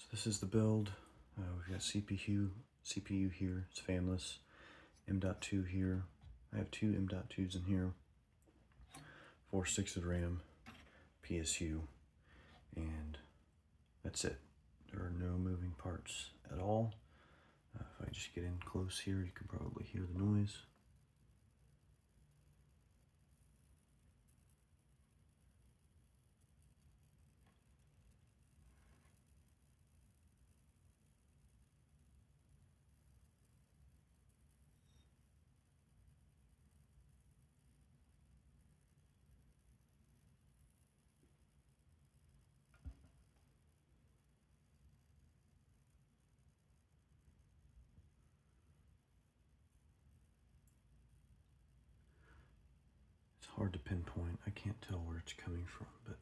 So this is the build. We've got CPU here. It's fanless. M.2 here. I have two M.2s in here. 4 sticks of RAM, PSU, and that's it. There are no moving parts at all. If I just get in close here, you can probably hear the noise. It's hard to pinpoint. I can't tell where it's coming from, but